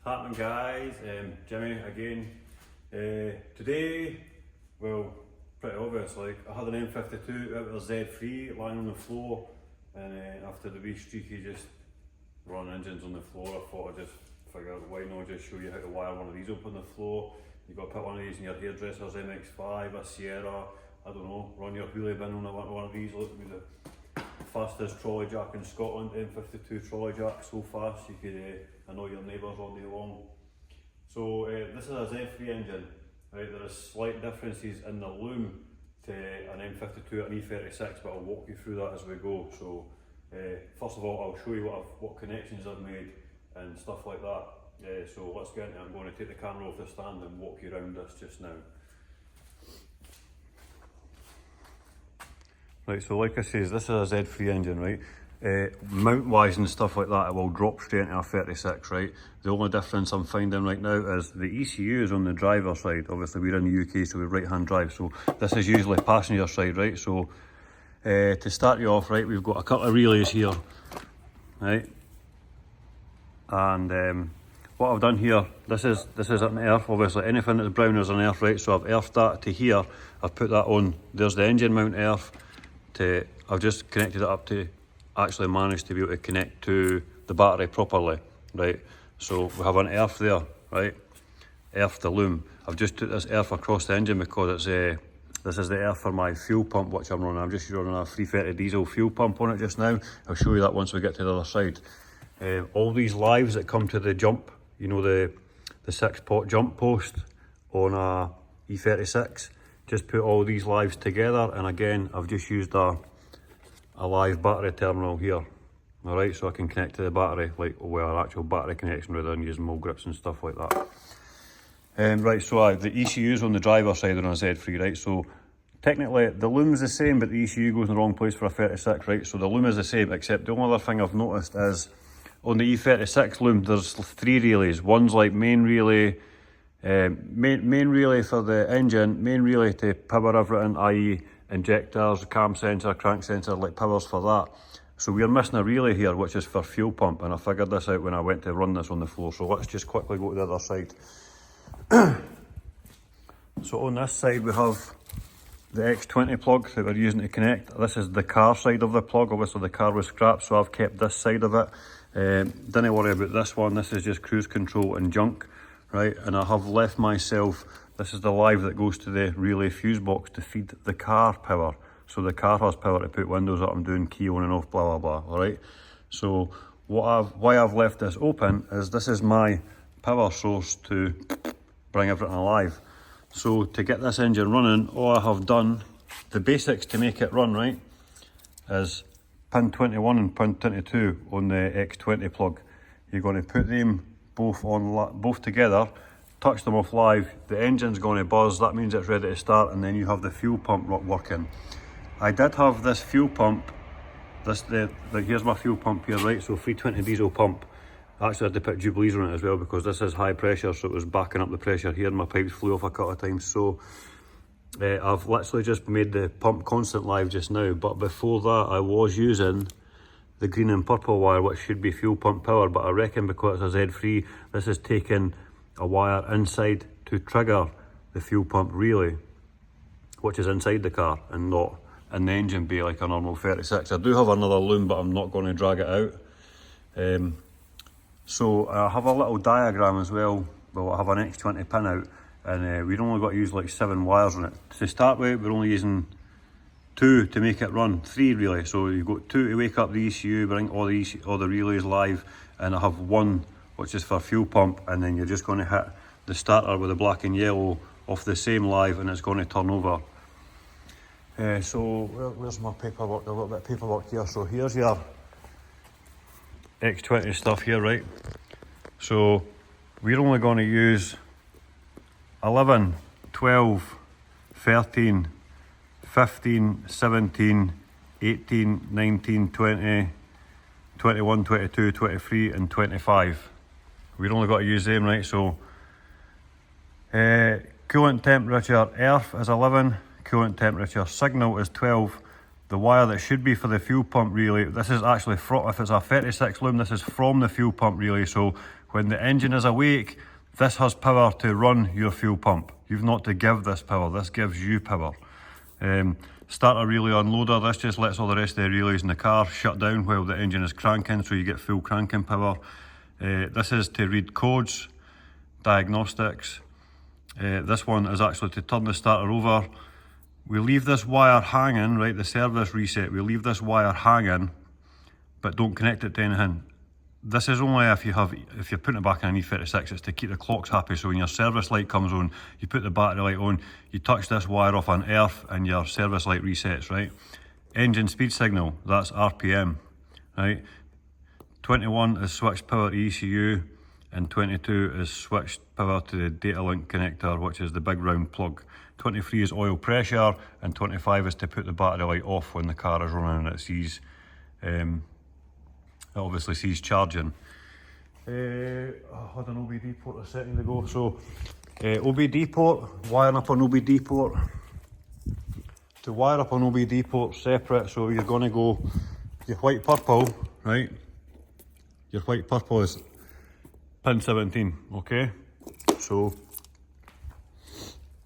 Happening guys, Jimmy again. Today, well, pretty obvious, like I had an M52 out with a Z3 lying on the floor, and after the wee streaky just run engines on the floor, I thought I'd just figure out why not just show you how to wire one of these up on the floor. You've got to put one of these in your hairdresser's MX5, a Sierra, I don't know, run your wheelie bin on one of these. Look, with the fastest trolley jack in Scotland, M52 trolley jack, so fast you could annoy your neighbours all day long. So this is a Z3 engine, right? There are slight differences in the loom to an M52 and E36, but I'll walk you through that as we go. So first of all, I'll show you what connections I've made and stuff like that. So let's get into it. I'm going to take the camera off the stand and walk you around this just now. Right, so like I says, this is a Z3 engine, right? Mount wise and stuff like that, it will drop straight into a 36, right? The only difference I'm finding right now is the ECU is on the driver's side. Obviously we're in the UK, so we're right hand drive, so this is usually passenger side, right? So to start you off, right, we've got a couple of relays here, right? And what I've done here, this is an earth, obviously anything that's brown is an earth, right? So I've earthed that to here, I've put that on, there's the engine mount earth. I've just connected it up to actually manage to be able to connect to the battery properly, right? So we have an earth there, right? Earth the loom. I've just took this earth across the engine because it's this is the earth for my fuel pump which I'm running. I'm just running a 330 diesel fuel pump on it just now. I'll show you that once we get to the other side. All these lives that come to the jump, you know, the 6-pot jump post on a E36, just put all these lives together, and again I've just used a live battery terminal here, alright, so I can connect to the battery, like an actual battery connection rather than using mole grips and stuff like that. Right, so the ECU is on the driver's side on a Z3, right, so technically the loom's the same but the ECU goes in the wrong place for a 36, right, so the loom is the same, except the only other thing I've noticed is on the E36 loom there's 3 relays. One's like main relay, main relay for the engine, main relay to power everything, i.e. injectors, cam sensor, crank sensor, like powers for that. So we're missing a relay here which is for fuel pump, and I figured this out when I went to run this on the floor. So let's just quickly go to the other side. So on this side we have the X20 plug that we're using to connect. This is the car side of the plug. Obviously the car was scrapped, so I've kept this side of it. Didn't worry about this one, this is just cruise control and junk, right? And I have left myself, this is the live that goes to the relay fuse box to feed the car power. So the car has power to put windows up and doing key on and off, blah, blah, blah, all right? So why I've left this open is this is my power source to bring everything alive. So to get this engine running, all I have done, the basics to make it run, right, is pin 21 and pin 22 on the X20 plug. You're going to put them both together, touch them off live, the engine's going to buzz, that means it's ready to start, and then you have the fuel pump working. I did have this fuel pump, here's my fuel pump here, right, so 320 diesel pump. I actually had to put Jubilees on it as well because this is high pressure, so it was backing up the pressure here and my pipes flew off a couple of times. So I've literally just made the pump constant live just now, but before that I was using the green and purple wire which should be fuel pump power, but I reckon because it's a Z3 this is taking a wire inside to trigger the fuel pump relay which is inside the car and not in the engine bay like a normal 36. I do have another loom but I'm not going to drag it out. So I have a little diagram as well. Well, I have an X20 pinout and we've only got to use like 7 wires on it. To start with we're only using 2 to make it run, 3 really. So you've got 2 to wake up the ECU, bring all the relays live, and I have 1 which is for fuel pump, and then you're just going to hit the starter with the black and yellow off the same live and it's going to turn over. So where's my paperwork? A little bit of paperwork here. So here's your X20 stuff here, right? So we're only going to use 11, 12, 13, 15, 17, 18, 19, 20, 21, 22, 23 and 25. We've only got to use them, right? So coolant temperature earth is 11, coolant temperature signal is 12. The wire that should be for the fuel pump relay, this is actually from, if it's a 36 loom, this is from the fuel pump relay. So when the engine is awake, this has power to run your fuel pump. You've not to give this power, this gives you power. Start a relay unloader, this just lets all the rest of the relays in the car shut down while the engine is cranking, so you get full cranking power. This is to read codes, diagnostics. This one is actually to turn the starter over. We leave this wire hanging, right, the service reset, we leave this wire hanging, but don't connect it to anything. This is only if you're putting it back in an E36, it's to keep the clocks happy, so when your service light comes on, you put the battery light on, you touch this wire off on earth and your service light resets, right? Engine speed signal, that's RPM, right? 21 is switched power to ECU, and 22 is switched power to the data link connector, which is the big round plug. 23 is oil pressure, and 25 is to put the battery light off when the car is running and it sees it obviously sees charging. I had an OBD port a second ago, so OBD port, wiring up an OBD port. To wire up an OBD port separate, so you're going to go, your white purple, right? Your white purple is pin 17, okay? So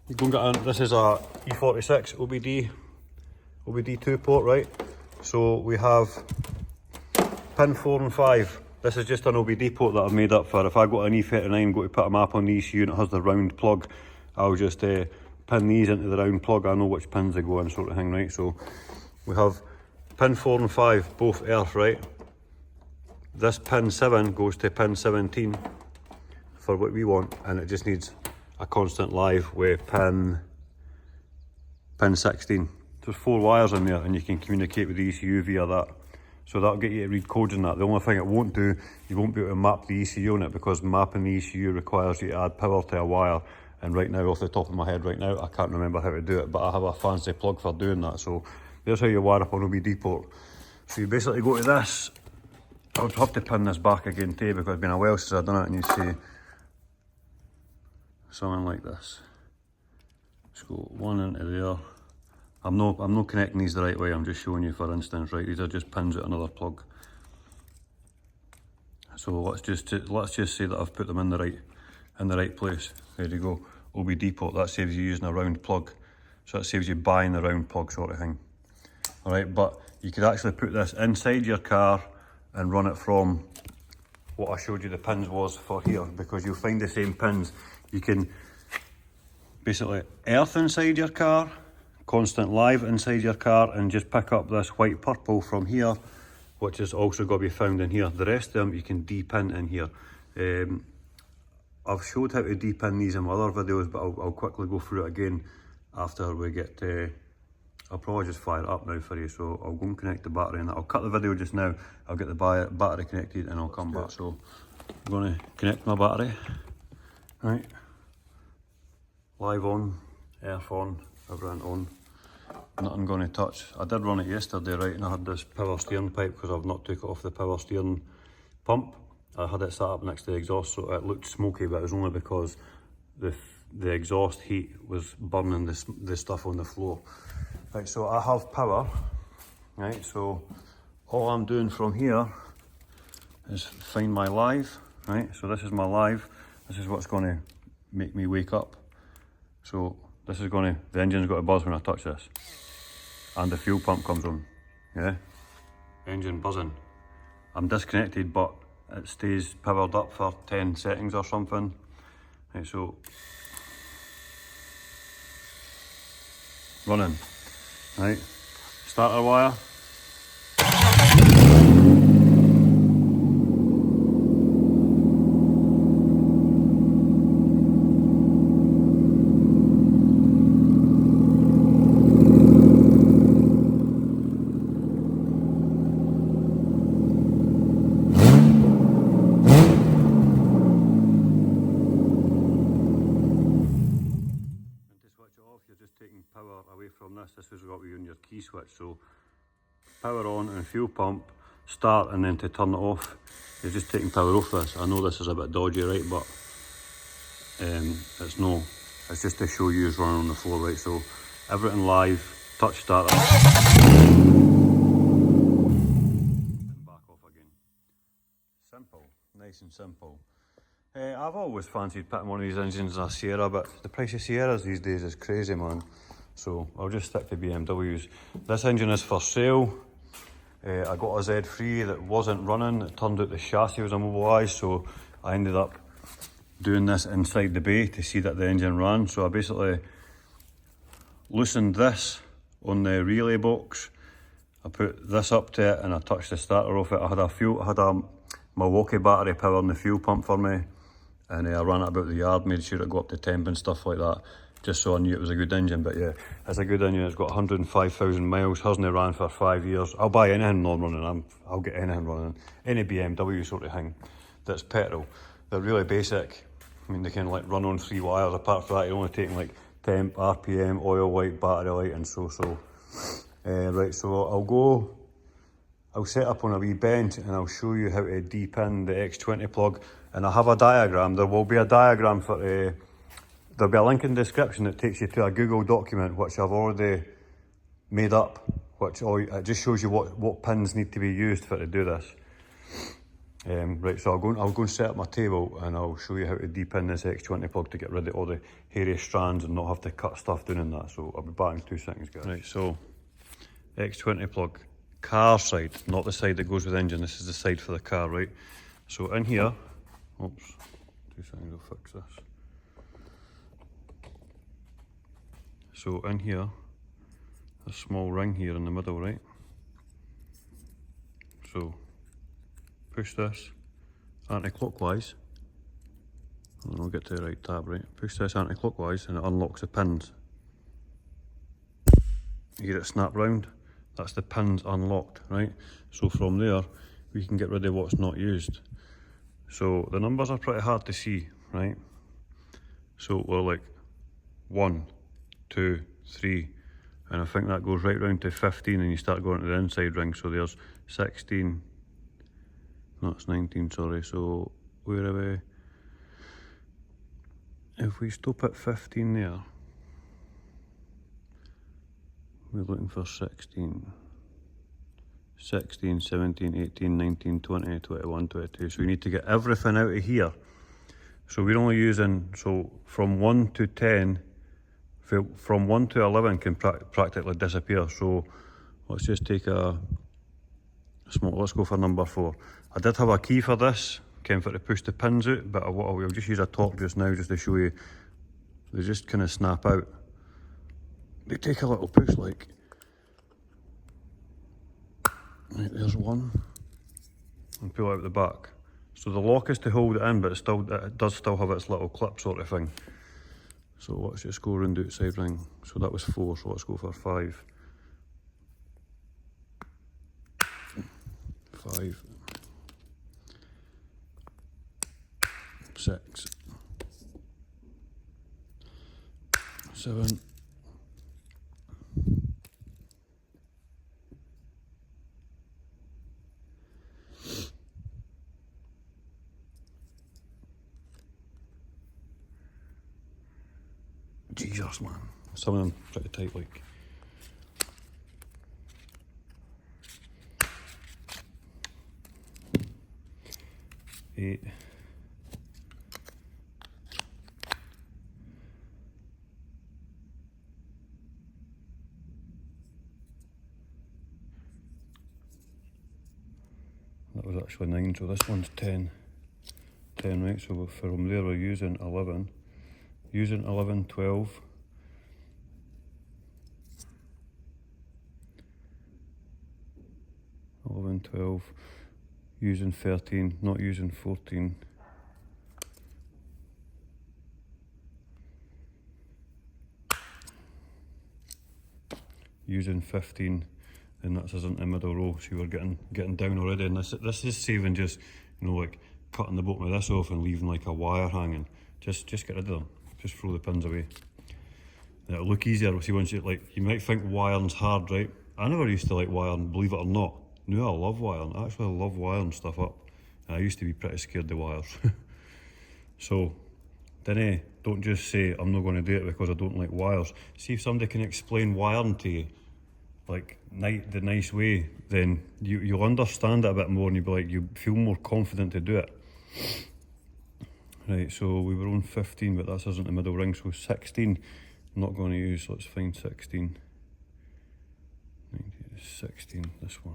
you go and get in, this is a E46 OBD2 port, right? So we have pin 4 and 5. This is just an OBD port that I've made up for. If I got an E39, go to put a map on the ECU and it has the round plug, I'll just pin these into the round plug. I know which pins they go in, sort of thing, right? So we have pin 4 and 5, both earth, right? This pin 7 goes to pin 17 for what we want, and it just needs a constant live with pin 16. There's 4 wires in there, and you can communicate with the ECU via that. So that'll get you to read codes in that. The only thing it won't do, you won't be able to map the ECU on it, because mapping the ECU requires you to add power to a wire. And right now, off the top of my head right now, I can't remember how to do it, but I have a fancy plug for doing that. So there's how you wire up an OBD port. So you basically go to this. I would have to pin this back again too, because it's been a while since I've done it, and you see something like this. Just go one into there. I'm not connecting these the right way, I'm just showing you for instance, right? These are just pins at another plug. So let's just say that I've put them in the right place. There you go. OBD port, that saves you using a round plug. So that saves you buying the round plug sort of thing. Alright, but you could actually put this inside your car and run it from what I showed you the pins was for here, because you'll find the same pins. You can basically earth inside your car, constant live inside your car, and just pick up this white purple from here, which is also got to be found in here. The rest of them you can depin in here. I've showed how to depin these in my other videos, but I'll quickly go through it again after we get to, I'll probably just fire it up now for you. So I'll go and connect the battery, and I'll cut the video just now. I'll get the battery connected and I'll come back. So I'm going to connect my battery, right? Live on, earth on, everything on. Nothing going to touch. I did run it yesterday, right, and I had this power steering pipe because I've not took it off the power steering pump. I had it sat up next to the exhaust, so it looked smoky, but it was only because the exhaust heat was burning the stuff on the floor. Right, so I have power, right, so all I'm doing from here is find my live, right, so this is my live. This is what's going to make me wake up. So this is going to, the engine's got to buzz when I touch this. And the fuel pump comes on, yeah? Engine buzzing. I'm disconnected, but it stays powered up for 10 seconds or something. Right, so, running, right? Starter wire. This has got to be on your key switch, so power on and fuel pump, start, and then to turn it off, you're just taking power off this. I know this is a bit dodgy, right, but it's no, it's just to show you it's running on the floor, right, so everything live, touch starter, and back off again. Simple, nice and simple. I've always fancied putting one of these engines in a Sierra, but the price of Sierras these days is crazy, man. So I'll just stick to BMWs. This engine is for sale. I got a Z3 that wasn't running. It turned out the chassis was immobilised, so I ended up doing this inside the bay to see that the engine ran. So I basically loosened this on the relay box. I put this up to it and I touched the starter off it. I had a Milwaukee battery powering the fuel pump for me, and I ran it about the yard, made sure it got up to temp and stuff like that, just so I knew it was a good engine. But yeah, it's a good engine. It's got 105,000 miles, hasn't ran for 5 years. I'll buy anything non-running. I'll get anything running. Any BMW sort of thing that's petrol. They're really basic. I mean, they can like run on 3 wires. Apart from that, you're only taking like temp, RPM, oil light, battery light, and so. Right, so I'll set up on a wee bench and I'll show you how to de-pin the X20 plug. And I have a diagram. There will be a diagram for, there'll be a link in the description that takes you to a Google document which I've already made up, it just shows you what pins need to be used for to do this. Right, so I'll go and set up my table and I'll show you how to de-pin this X20 plug to get rid of all the hairy strands and not have to cut stuff doing that. So I'll be back in 2 seconds, guys. Right, so X20 plug, car side, not the side that goes with the engine. This is the side for the car, right? So in here, oops, 2 seconds, I'll fix this. So in here, a small ring here in the middle, right? So push this anti-clockwise, and I'll get to the right tab, right? Push this anti-clockwise and it unlocks the pins. You hear it snap round? That's the pins unlocked, right? So from there, we can get rid of what's not used. So the numbers are pretty hard to see, right? So we're like 1, 2, 3, and I think that goes right round to 15 and you start going to the inside ring. So there's 16, no, it's 19, sorry. So where are we? If we stop at 15 there, we're looking for 16, 17, 18, 19, 20, 21, 22. So we need to get everything out of here. So we're only using, so from 1 to 10, from 1 to 11 can practically disappear. So let's just take a small, let's go for number 4. I did have a key for this, for to push the pins out, but I'll just use a torque just now just to show you. They just kind of snap out. They take a little push, like. Right, there's one. And pull out the back. So the lock is to hold it in, but it does still have its little clip sort of thing. So let's just go around the outside ring. So that was 4, so let's go for 5. 5. 6. 7. 'Jesus, man. Some of them pretty tight, like. 8. That was actually 9, so this one's 10. 10, right? So from there we're using 11. Using 11, 12. Using 13, not using 14. Using 15, and that's us into the middle row, so we're getting down already, and this is saving just, you know, like cutting the bottom of this off and leaving like a wire hanging. Just get rid of them. Just throw the pins away. And it'll look easier. See, once you might think wiring's hard, right? I never used to like wiring, believe it or not. Now I love wiring. I actually love wiring stuff up. And I used to be pretty scared of wires. So, don't just say I'm not going to do it because I don't like wires. See if somebody can explain wiring to you, like the nice way, then you'll understand it a bit more and you'll be like, you feel more confident to do it. Right, so we were on 15, but this isn't the middle ring, so 16 I'm not going to use. Let's find 16. 16, this one.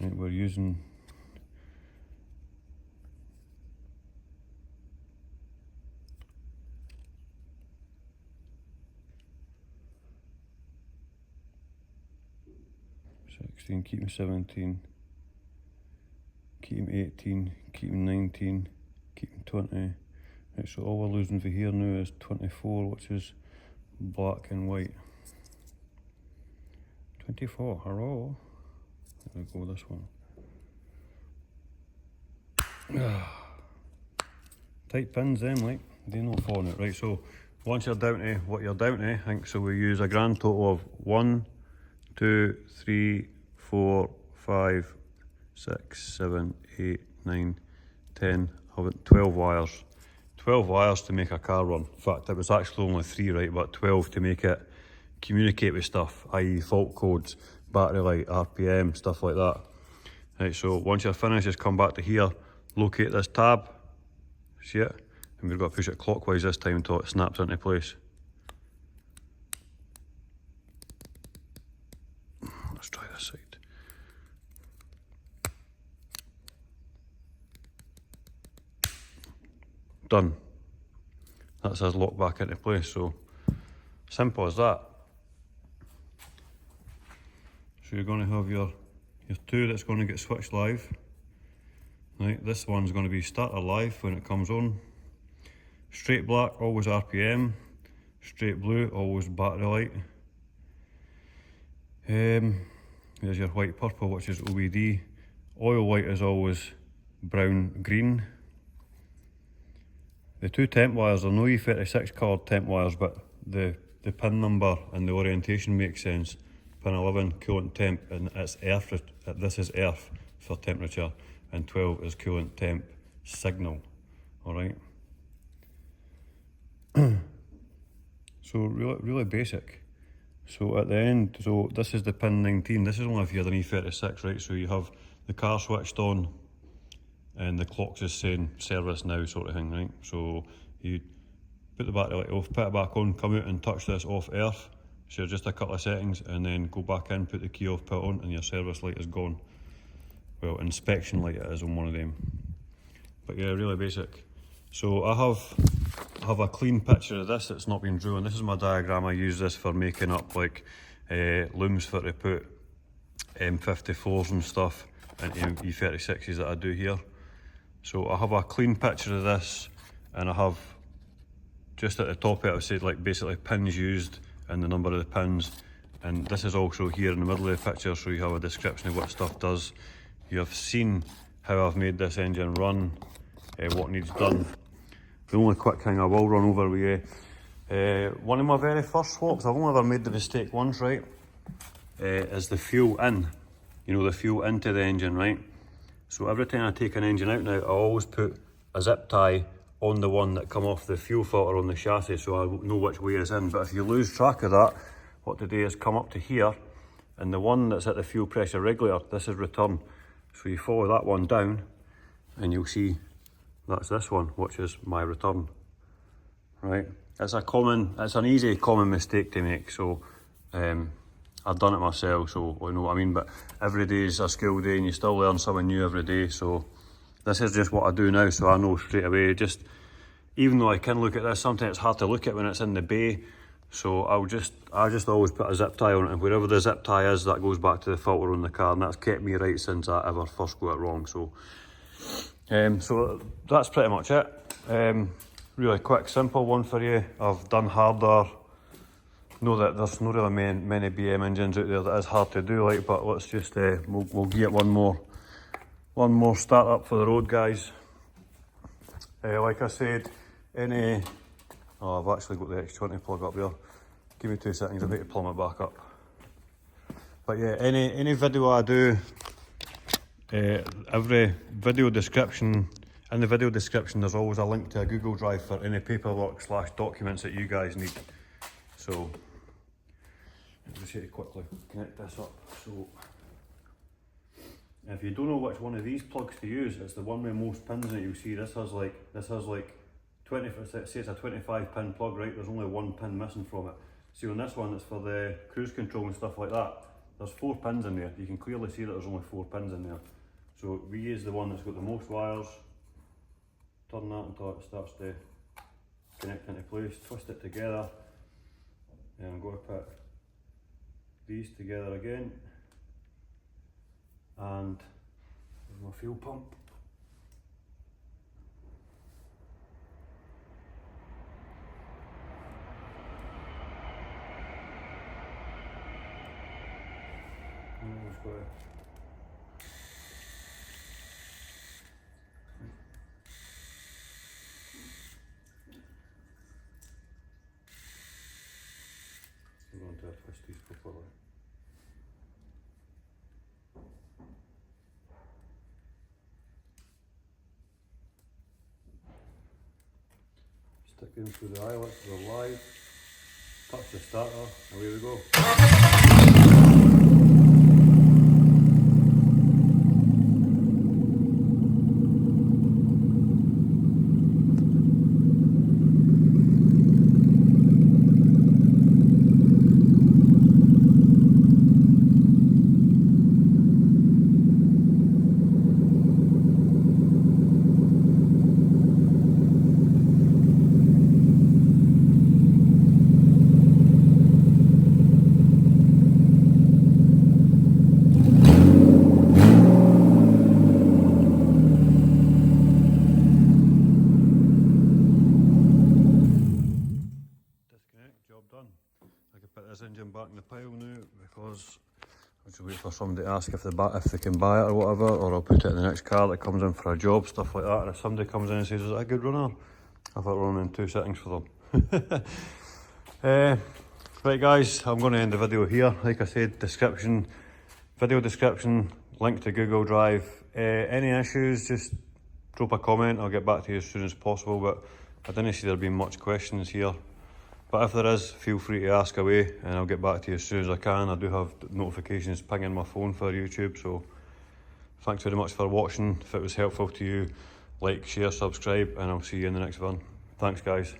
Right, we're using keep him 17, keep him 18, keep him 19, keep him 20. Right, so all we're losing for here now is 24, which is black and white. 24, hello. There we go, this one. Tight pins then, like, they not falling out. Right, so once you're down to what you're down to, I think, so we use a grand total of 1, 2, 3, 4, 5, 6, 7, 8, 9, 10, 11, 12 wires. 12 wires to make a car run. In fact, it was actually only 3, right, but 12 to make it communicate with stuff, i.e. fault codes, battery light, RPM, stuff like that. Right, so once you're finished, just come back to here, locate this tab, see it? And we've got to push it clockwise this time until it snaps into place. Let's try this side. Done. That's us locked back into place, so simple as that. So you're going to have your 2 that's going to get switched live. Right, this one's going to be starter live when it comes on. Straight black, always RPM. Straight blue, always battery light. There's your white purple, which is OBD. Oil white is always brown green. The 2 temp wires are no E36 coloured temp wires, but the pin number and the orientation makes sense. Pin 11 coolant temp, and it's earth. This is earth for temperature, and 12 is coolant temp signal. All right. So really basic. So at the end, so this is the pin 19. This is only if you had an E36, right? So you have the car switched on, and the clock's just saying service now sort of thing, right? So you put the battery light off, put it back on, come out and touch this off earth, so just a couple of settings, and then go back in, put the key off, put it on, and your service light is gone. Well, inspection light it is on one of them. But yeah, really basic. So I have a clean picture of this that's not been drawn. This is my diagram. I use this for making up like looms for to put M54s and stuff, and E36s that I do here. So I have a clean picture of this, and I have just at the top of it, I've said like basically pins used and the number of the pins, and this is also here in the middle of the picture, so you have a description of what stuff does. You have seen how I've made this engine run, what needs done. The only quick thing I will run over with you, one of my very first swaps, I've only ever made the mistake once, right, is the fuel in, you know, the fuel into the engine, right? So every time I take an engine out now, I always put a zip tie on the one that come off the fuel filter on the chassis, so I know which way it's in. But if you lose track of that, what to do is come up to here, and the one that's at the fuel pressure regulator, this is return. So you follow that one down, and you'll see that's this one, which is my return, right? It's an easy common mistake to make, so I've done it myself, so I know what I mean, but every day is a school day and you still learn something new every day, so this is just what I do now, so I know straight away. Just even though I can look at this, sometimes it's hard to look at when it's in the bay, so I just always put a zip tie on it, and wherever the zip tie is, that goes back to the filter on the car, and that's kept me right since I ever first got it wrong. So so that's pretty much it. Really quick, simple one for you. I've done harder. Know that there's not really many BM engines out there that is hard to do, like, but let's just we'll get one more start up for the road, guys. Like I said, I've actually got the X20 plug up there. Give me 2 seconds, I'm about to plumb it back up. But yeah, any video I do, every video description, in the video description there's always a link to a Google Drive for any paperwork / documents that you guys need. So I'll just need to quickly connect this up. So If you don't know which one of these plugs to use, it's the one with most pins in it. You'll see this has like 20, say it's a 25 pin plug, right? There's only one pin missing from it. See on this one, it's for the cruise control and stuff like that. There's 4 pins in there. You can clearly see that there's only 4 pins in there. So we use the one that's got the most wires. Turn that until it starts to connect into place. Twist it together. And I'm going to put these together again. And there's my fuel pump. We're going to twist these properly. Stick them through the eyelets so they're live. Touch the starter, away we go. Job done. I can put this engine back in the pile now because I'll just wait for somebody to ask if they can buy it or whatever, or I'll put it in the next car that comes in for a job, stuff like that. And if somebody comes in and says, is that a good runner? I've got run in 2 settings for them. Right guys, I'm going to end the video here. Like I said, video description, link to Google Drive. Any issues, just drop a comment, I'll get back to you as soon as possible, but I didn't see there being much questions here. But if there is, feel free to ask away and I'll get back to you as soon as I can. I do have notifications pinging my phone for YouTube, so thanks very much for watching. If it was helpful to you, like, share, subscribe, and I'll see you in the next one. Thanks guys.